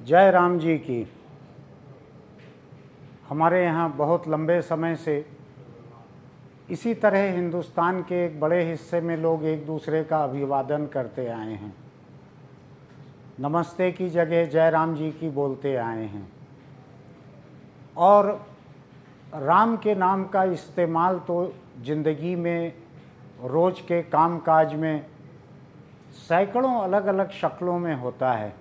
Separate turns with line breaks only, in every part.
जय राम जी की। हमारे यहाँ बहुत लंबे समय से इसी तरह हिंदुस्तान के एक बड़े हिस्से में लोग एक दूसरे का अभिवादन करते आए हैं, नमस्ते की जगह जय राम जी की बोलते आए हैं और राम के नाम का इस्तेमाल तो ज़िंदगी में रोज़ के कामकाज में सैकड़ों अलग अलग शक्लों में होता है।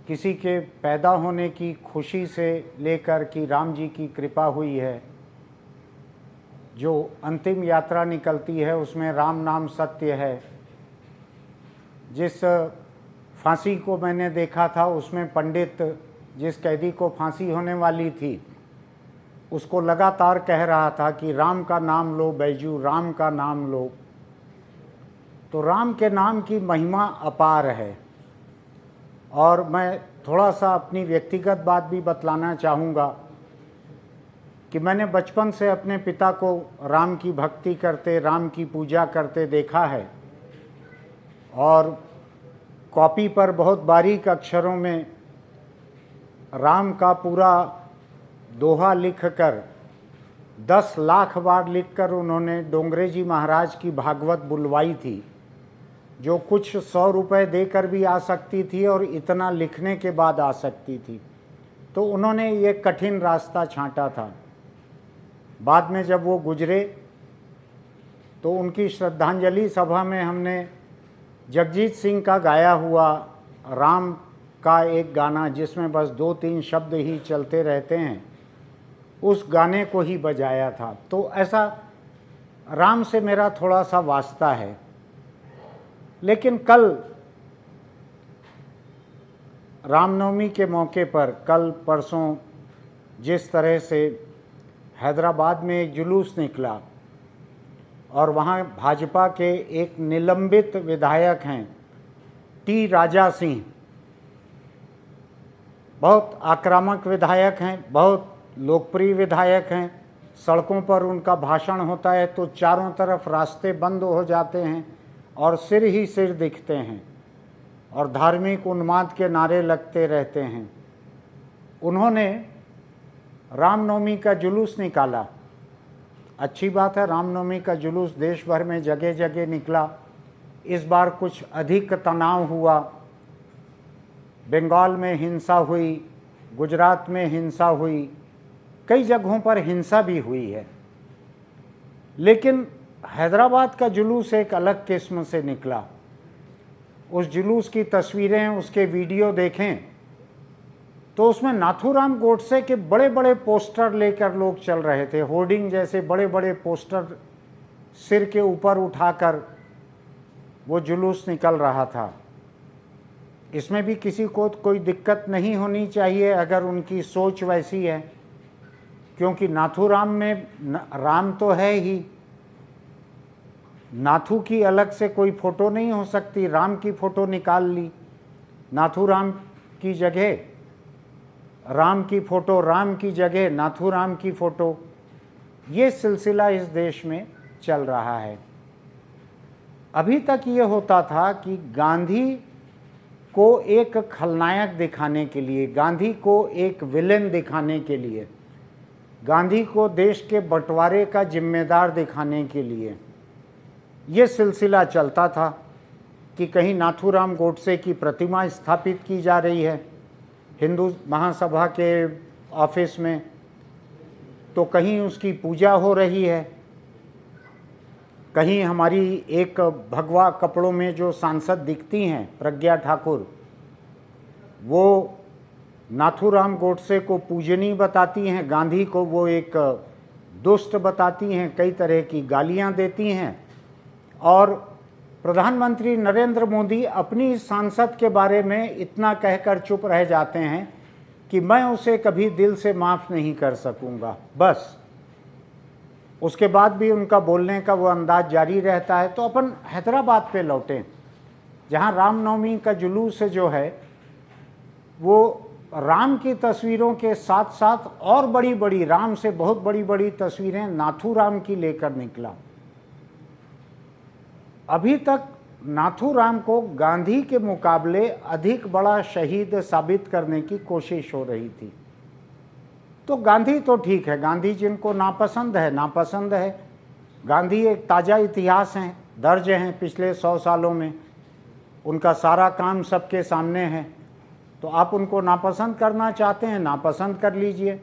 किसी के पैदा होने की खुशी से लेकर कि राम जी की कृपा हुई है, जो अंतिम यात्रा निकलती है उसमें राम नाम सत्य है। जिस फांसी को मैंने देखा था उसमें पंडित जिस कैदी को फांसी होने वाली थी उसको लगातार कह रहा था कि राम का नाम लो बैजू, राम का नाम लो। तो राम के नाम की महिमा अपार है। और मैं थोड़ा सा अपनी व्यक्तिगत बात भी बतलाना चाहूँगा कि मैंने बचपन से अपने पिता को राम की भक्ति करते, राम की पूजा करते देखा है और कॉपी पर बहुत बारीक अक्षरों में राम का पूरा दोहा लिखकर 10 लाख बार लिखकर उन्होंने डोंगरे जी महाराज की भागवत बुलवाई थी, जो कुछ 100 रुपये देकर भी आ सकती थी और इतना लिखने के बाद आ सकती थी। तो उन्होंने ये कठिन रास्ता छांटा था। बाद में जब वो गुजरे तो उनकी श्रद्धांजलि सभा में हमने जगजीत सिंह का गाया हुआ राम का एक गाना, जिसमें बस 2-3 शब्द ही चलते रहते हैं, उस गाने को ही बजाया था। तो ऐसा राम से मेरा थोड़ा सा वास्ता है। लेकिन कल रामनवमी के मौके पर, कल परसों जिस तरह से हैदराबाद में एक जुलूस निकला और वहाँ भाजपा के एक निलंबित विधायक हैं टी राजा सिंह, बहुत आक्रामक विधायक हैं, बहुत लोकप्रिय विधायक हैं। सड़कों पर उनका भाषण होता है तो चारों तरफ रास्ते बंद हो जाते हैं और सिर ही सिर दिखते हैं और धार्मिक उन्माद के नारे लगते रहते हैं। उन्होंने रामनवमी का जुलूस निकाला। अच्छी बात है, रामनवमी का जुलूस देश भर में जगह जगह निकला। इस बार कुछ अधिक तनाव हुआ। बंगाल में हिंसा हुई, गुजरात में हिंसा हुई, कई जगहों पर हिंसा भी हुई है। लेकिन हैदराबाद का जुलूस एक अलग किस्म से निकला। उस जुलूस की तस्वीरें, उसके वीडियो देखें तो उसमें नाथूराम गोडसे के बड़े बड़े पोस्टर लेकर लोग चल रहे थे। होर्डिंग जैसे बड़े बड़े पोस्टर सिर के ऊपर उठाकर वो जुलूस निकल रहा था। इसमें भी किसी को कोई दिक्कत नहीं होनी चाहिए अगर उनकी सोच वैसी है, क्योंकि नाथूराम में राम तो है ही, नाथू की अलग से कोई फ़ोटो नहीं हो सकती। राम की फ़ोटो निकाल ली, नाथूराम की जगह राम की फ़ोटो, राम की जगह नाथूराम की फ़ोटो। ये सिलसिला इस देश में चल रहा है। अभी तक ये होता था कि गांधी को एक खलनायक दिखाने के लिए, गांधी को एक विलेन दिखाने के लिए, गांधी को देश के बंटवारे का जिम्मेदार दिखाने के लिए ये सिलसिला चलता था कि कहीं नाथूराम गोडसे की प्रतिमा स्थापित की जा रही है हिंदू महासभा के ऑफिस में, तो कहीं उसकी पूजा हो रही है, कहीं हमारी एक भगवा कपड़ों में जो सांसद दिखती हैं प्रज्ञा ठाकुर, वो नाथूराम गोडसे को पूजनीय बताती हैं, गांधी को वो एक दुष्ट बताती हैं, कई तरह की गालियां देती हैं। और प्रधानमंत्री नरेंद्र मोदी अपनी सांसद के बारे में इतना कहकर चुप रह जाते हैं कि मैं उसे कभी दिल से माफ़ नहीं कर सकूंगा। बस उसके बाद भी उनका बोलने का वो अंदाज जारी रहता है। तो अपन हैदराबाद पे लौटें, जहां रामनवमी का जुलूस जो है वो राम की तस्वीरों के साथ साथ और बड़ी बड़ी, राम से बहुत बड़ी बड़ी तस्वीरें नाथूराम की लेकर निकला। अभी तक नाथूराम को गांधी के मुकाबले अधिक बड़ा शहीद साबित करने की कोशिश हो रही थी। तो गांधी तो ठीक है, गांधी जिनको नापसंद है। गांधी एक ताज़ा इतिहास हैं, दर्ज हैं पिछले 100 सालों में, उनका सारा काम सबके सामने है। तो आप उनको नापसंद करना चाहते हैं, नापसंद कर लीजिए।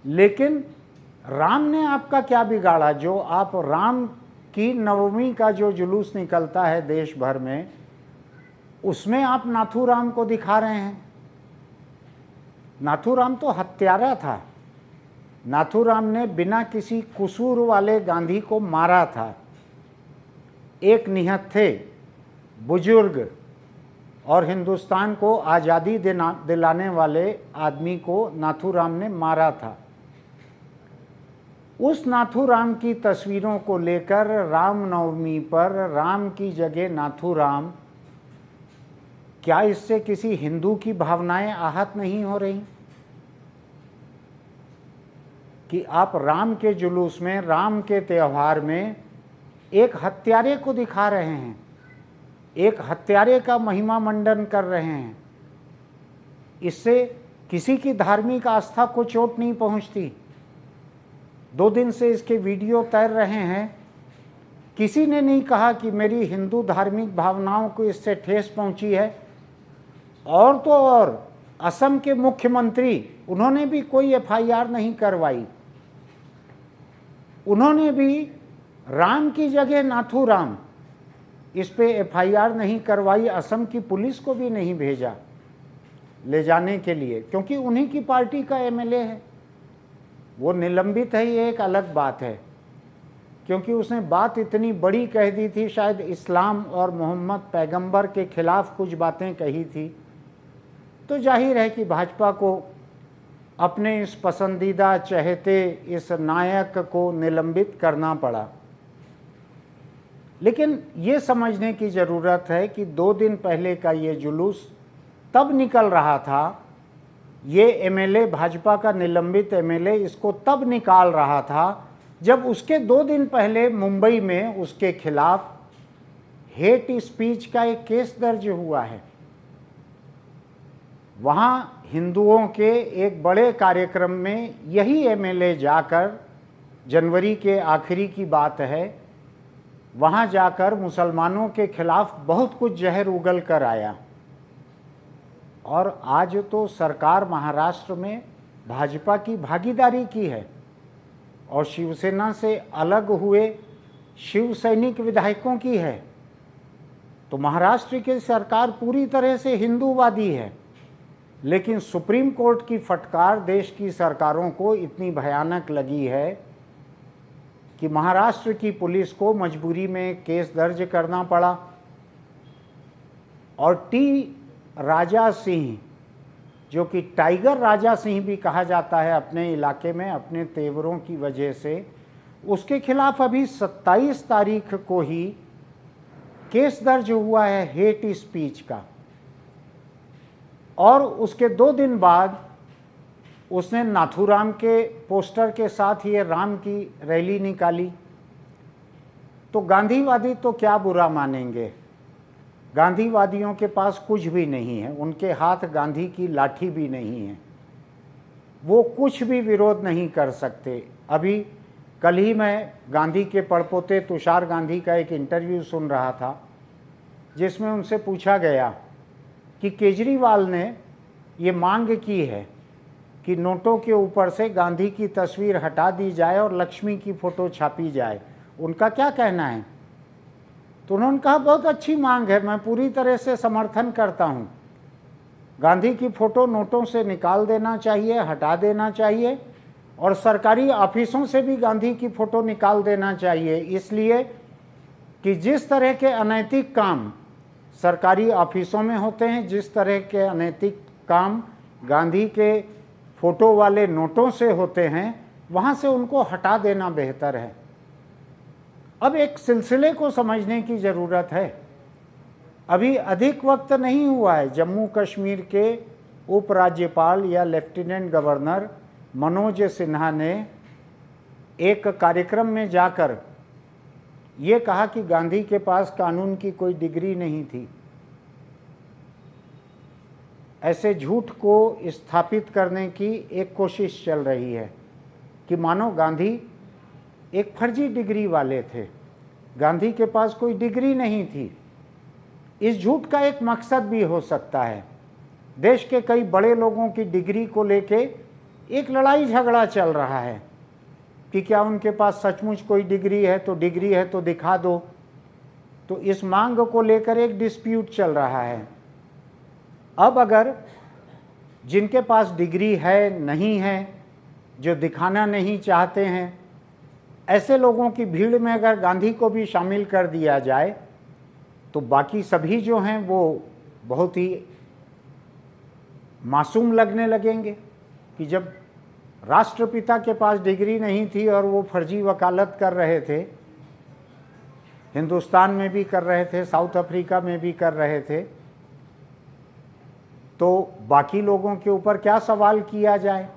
लेकिन राम ने आपका क्या बिगाड़ा? जो आप राम की नवमी का जो जुलूस निकलता है देश भर में, उसमें आप नाथूराम को दिखा रहे हैं। नाथूराम तो हत्यारा था। नाथूराम ने बिना किसी कसूर वाले गांधी को मारा था। एक निहत्थे बुजुर्ग और हिंदुस्तान को आज़ादी दिलाने वाले आदमी को नाथूराम ने मारा था। उस नाथूराम की तस्वीरों को लेकर रामनवमी पर राम की जगह नाथूराम, क्या इससे किसी हिंदू की भावनाएं आहत नहीं हो रही कि आप राम के जुलूस में, राम के त्यौहार में एक हत्यारे को दिखा रहे हैं, एक हत्यारे का महिमा मंडन कर रहे हैं? इससे किसी की धार्मिक आस्था को चोट नहीं पहुंचती। 2 दिन से इसके वीडियो तैर रहे हैं, किसी ने नहीं कहा कि मेरी हिंदू धार्मिक भावनाओं को इससे ठेस पहुंची है। और तो और असम के मुख्यमंत्री, उन्होंने भी कोई एफआईआर नहीं करवाई। उन्होंने भी राम की जगह नाथूराम, इस पे एफआईआर नहीं करवाई। असम की पुलिस को भी नहीं भेजा ले जाने के लिए, क्योंकि उन्हीं की पार्टी का एमएलए है। वो निलंबित है, ये एक अलग बात है, क्योंकि उसने बात इतनी बड़ी कह दी थी, शायद इस्लाम और मोहम्मद पैगंबर के खिलाफ कुछ बातें कही थी। तो जाहिर है कि भाजपा को अपने इस पसंदीदा चहेते इस नायक को निलंबित करना पड़ा। लेकिन ये समझने की ज़रूरत है कि 2 दिन पहले का ये जुलूस तब निकल रहा था, ये एमएलए, भाजपा का निलंबित एमएलए इसको तब निकाल रहा था जब उसके 2 दिन पहले मुंबई में उसके खिलाफ हेट स्पीच का एक केस दर्ज हुआ है। वहाँ हिंदुओं के एक बड़े कार्यक्रम में यही एमएलए जाकर, जनवरी के आखिरी की बात है, वहाँ जाकर मुसलमानों के खिलाफ बहुत कुछ जहर उगल कर आया। और आज तो सरकार महाराष्ट्र में भाजपा की भागीदारी की है और शिवसेना से अलग हुए शिव सैनिक विधायकों की है। तो महाराष्ट्र की सरकार पूरी तरह से हिंदूवादी है। लेकिन सुप्रीम कोर्ट की फटकार देश की सरकारों को इतनी भयानक लगी है कि महाराष्ट्र की पुलिस को मजबूरी में केस दर्ज करना पड़ा। और टी राजा सिंह, जो कि टाइगर राजा सिंह भी कहा जाता है अपने इलाके में अपने तेवरों की वजह से, उसके खिलाफ अभी 27 तारीख को ही केस दर्ज हुआ है हेट स्पीच का। और उसके 2 दिन बाद उसने नाथूराम के पोस्टर के साथ ये राम की रैली निकाली। तो गांधीवादी तो क्या बुरा मानेंगे? गांधीवादियों के पास कुछ भी नहीं है, उनके हाथ गांधी की लाठी भी नहीं है, वो कुछ भी विरोध नहीं कर सकते। अभी कल ही मैं गांधी के पड़पोते तुषार गांधी का एक इंटरव्यू सुन रहा था, जिसमें उनसे पूछा गया कि केजरीवाल ने ये मांग की है कि नोटों के ऊपर से गांधी की तस्वीर हटा दी जाए और लक्ष्मी की फ़ोटो छापी जाए, उनका क्या कहना है? तो उन्होंने कहा बहुत अच्छी मांग है, मैं पूरी तरह से समर्थन करता हूँ। गांधी की फ़ोटो नोटों से निकाल देना चाहिए, हटा देना चाहिए, और सरकारी ऑफिसों से भी गांधी की फ़ोटो निकाल देना चाहिए, इसलिए कि जिस तरह के अनैतिक काम सरकारी ऑफिसों में होते हैं, जिस तरह के अनैतिक काम गांधी के फ़ोटो वाले नोटों से होते हैं, वहाँ से उनको हटा देना बेहतर है। अब एक सिलसिले को समझने की ज़रूरत है। अभी अधिक वक्त नहीं हुआ है, जम्मू कश्मीर के उपराज्यपाल या लेफ्टिनेंट गवर्नर मनोज सिन्हा ने एक कार्यक्रम में जाकर ये कहा कि गांधी के पास कानून की कोई डिग्री नहीं थी। ऐसे झूठ को स्थापित करने की एक कोशिश चल रही है कि मानो गांधी एक फर्जी डिग्री वाले थे। गांधी के पास कोई डिग्री नहीं थी। इस झूठ का एक मकसद भी हो सकता है। देश के कई बड़े लोगों की डिग्री को लेके एक लड़ाई झगड़ा चल रहा है कि क्या उनके पास सचमुच कोई डिग्री है तो दिखा दो। तो इस मांग को लेकर एक डिस्प्यूट चल रहा है। अब अगर जिनके पास डिग्री है नहीं है, जो दिखाना नहीं चाहते हैं, ऐसे लोगों की भीड़ में अगर गांधी को भी शामिल कर दिया जाए तो बाकी सभी जो हैं वो बहुत ही मासूम लगने लगेंगे कि जब राष्ट्रपिता के पास डिग्री नहीं थी और वो फर्जी वकालत कर रहे थे, हिंदुस्तान में भी कर रहे थे, साउथ अफ्रीका में भी कर रहे थे, तो बाकी लोगों के ऊपर क्या सवाल किया जाए।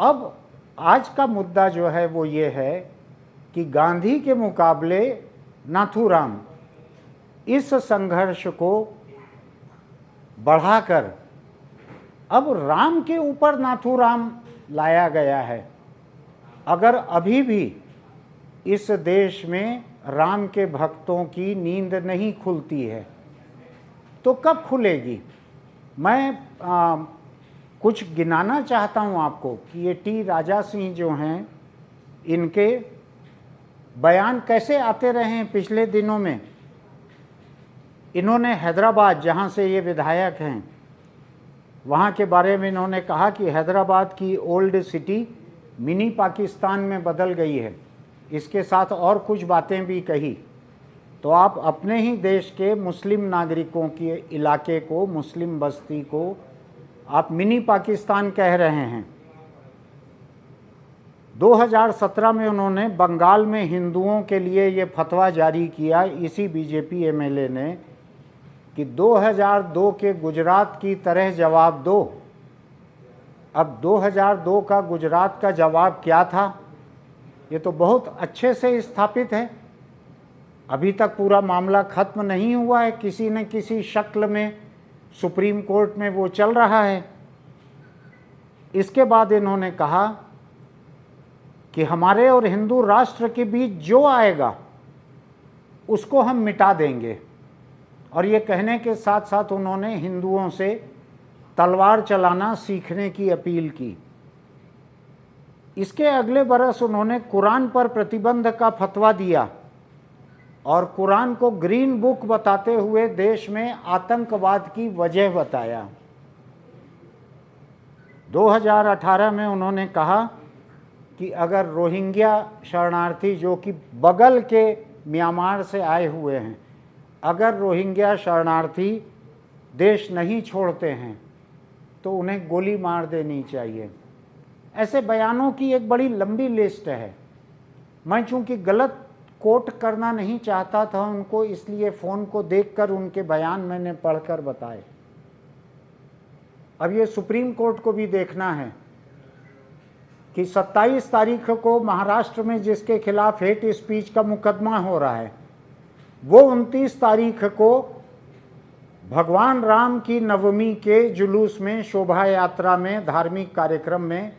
अब आज का मुद्दा जो है वो ये है कि गांधी के मुकाबले नाथूराम इस संघर्ष को बढ़ाकर अब राम के ऊपर नाथूराम लाया गया है। अगर अभी भी इस देश में राम के भक्तों की नींद नहीं खुलती है तो कब खुलेगी। मैं कुछ गिनाना चाहता हूं आपको कि ये टी राजा सिंह जो हैं, इनके बयान कैसे आते रहे हैं पिछले दिनों में। इन्होंने हैदराबाद, जहां से ये विधायक हैं, वहाँ के बारे में इन्होंने कहा कि हैदराबाद की ओल्ड सिटी मिनी पाकिस्तान में बदल गई है। इसके साथ और कुछ बातें भी कही। तो आप अपने ही देश के मुस्लिम नागरिकों के इलाके को, मुस्लिम बस्ती को आप मिनी पाकिस्तान कह रहे हैं। 2017 में उन्होंने बंगाल में हिंदुओं के लिए ये फतवा जारी किया, इसी बीजेपी एमएलए ने, कि 2002 के गुजरात की तरह जवाब दो। अब 2002 का गुजरात का जवाब क्या था, ये तो बहुत अच्छे से स्थापित है। अभी तक पूरा मामला खत्म नहीं हुआ है, किसी न किसी शक्ल में सुप्रीम कोर्ट में वो चल रहा है। इसके बाद इन्होंने कहा कि हमारे और हिंदू राष्ट्र के बीच जो आएगा उसको हम मिटा देंगे। और ये कहने के साथ साथ उन्होंने हिंदुओं से तलवार चलाना सीखने की अपील की। इसके अगले बरस उन्होंने कुरान पर प्रतिबंध का फतवा दिया और कुरान को ग्रीन बुक बताते हुए देश में आतंकवाद की वजह बताया। 2018 में उन्होंने कहा कि अगर रोहिंग्या शरणार्थी, जो कि बगल के म्यांमार से आए हुए हैं, अगर रोहिंग्या शरणार्थी देश नहीं छोड़ते हैं तो उन्हें गोली मार देनी चाहिए। ऐसे बयानों की एक बड़ी लंबी लिस्ट है। मैं चूंकि गलत कोट करना नहीं चाहता था उनको, इसलिए फ़ोन को देखकर उनके बयान मैंने पढ़कर बताए। अब ये सुप्रीम कोर्ट को भी देखना है कि 27 तारीख को महाराष्ट्र में जिसके खिलाफ हेट स्पीच का मुकदमा हो रहा है, वो 29 तारीख को भगवान राम की नवमी के जुलूस में, शोभा यात्रा में, धार्मिक कार्यक्रम में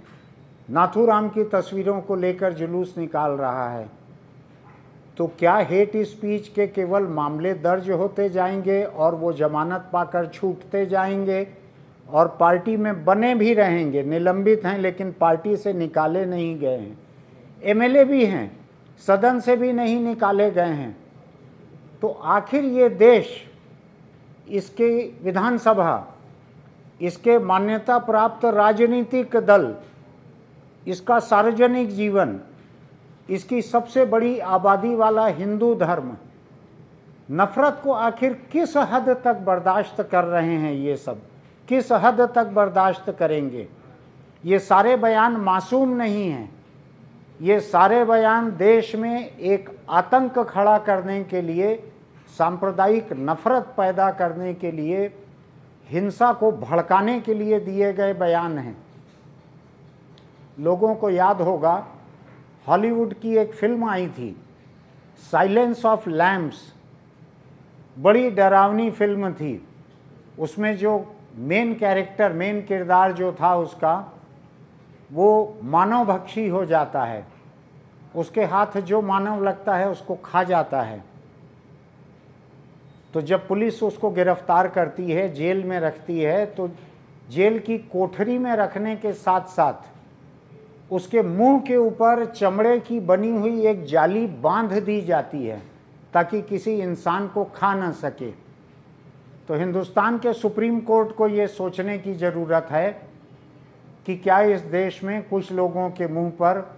नाथूराम की तस्वीरों को लेकर जुलूस निकाल रहा है। तो क्या हेट स्पीच के केवल मामले दर्ज होते जाएंगे और वो जमानत पाकर छूटते जाएंगे और पार्टी में बने भी रहेंगे, निलंबित हैं लेकिन पार्टी से निकाले नहीं गए हैं, एमएलए भी हैं, सदन से भी नहीं निकाले गए हैं, तो आखिर ये देश, इसके विधानसभा, इसके मान्यता प्राप्त राजनीतिक दल, इसका सार्वजनिक जीवन, इसकी सबसे बड़ी आबादी वाला हिंदू धर्म नफरत को आखिर किस हद तक बर्दाश्त कर रहे हैं। ये सब किस हद तक बर्दाश्त करेंगे। ये सारे बयान मासूम नहीं हैं, ये सारे बयान देश में एक आतंक खड़ा करने के लिए, सांप्रदायिक नफरत पैदा करने के लिए, हिंसा को भड़काने के लिए दिए गए बयान हैं। लोगों को याद होगा हॉलीवुड की एक फिल्म आई थी साइलेंस ऑफ लैम्प्स बड़ी डरावनी फिल्म थी। उसमें जो मेन कैरेक्टर, मेन किरदार जो था उसका, वो मानवभक्षी हो जाता है। उसके हाथ जो मानव लगता है उसको खा जाता है। तो जब पुलिस उसको गिरफ्तार करती है, जेल में रखती है, तो जेल की कोठरी में रखने के साथ साथ उसके मुंह के ऊपर चमड़े की बनी हुई एक जाली बांध दी जाती है ताकि किसी इंसान को खा न सके। तो हिंदुस्तान के सुप्रीम कोर्ट को ये सोचने की ज़रूरत है कि क्या इस देश में कुछ लोगों के मुंह पर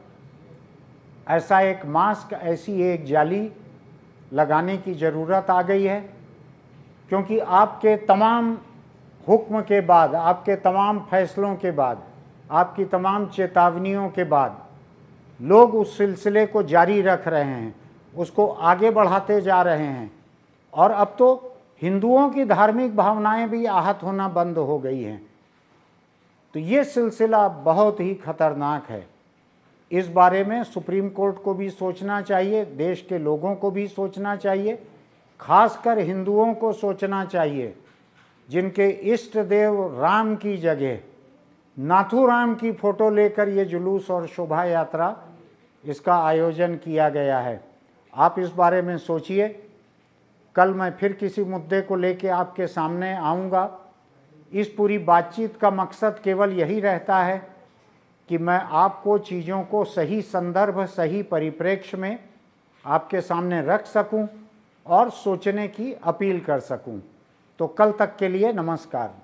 ऐसा एक मास्क, ऐसी एक जाली लगाने की ज़रूरत आ गई है। क्योंकि आपके तमाम हुक्म के बाद, आपके तमाम फैसलों के बाद, आपकी तमाम चेतावनियों के बाद लोग उस सिलसिले को जारी रख रहे हैं, उसको आगे बढ़ाते जा रहे हैं। और अब तो हिंदुओं की धार्मिक भावनाएं भी आहत होना बंद हो गई हैं। तो ये सिलसिला बहुत ही खतरनाक है। इस बारे में सुप्रीम कोर्ट को भी सोचना चाहिए, देश के लोगों को भी सोचना चाहिए, खासकर हिंदुओं को सोचना चाहिए जिनके इष्ट देव राम की जगह नाथूराम की फ़ोटो लेकर ये जुलूस और शोभा यात्रा इसका आयोजन किया गया है। आप इस बारे में सोचिए। कल मैं फिर किसी मुद्दे को लेकर आपके सामने आऊँगा। इस पूरी बातचीत का मकसद केवल यही रहता है कि मैं आपको चीज़ों को सही संदर्भ, सही परिप्रेक्ष्य में आपके सामने रख सकूं और सोचने की अपील कर सकूं। तो कल तक के लिए नमस्कार।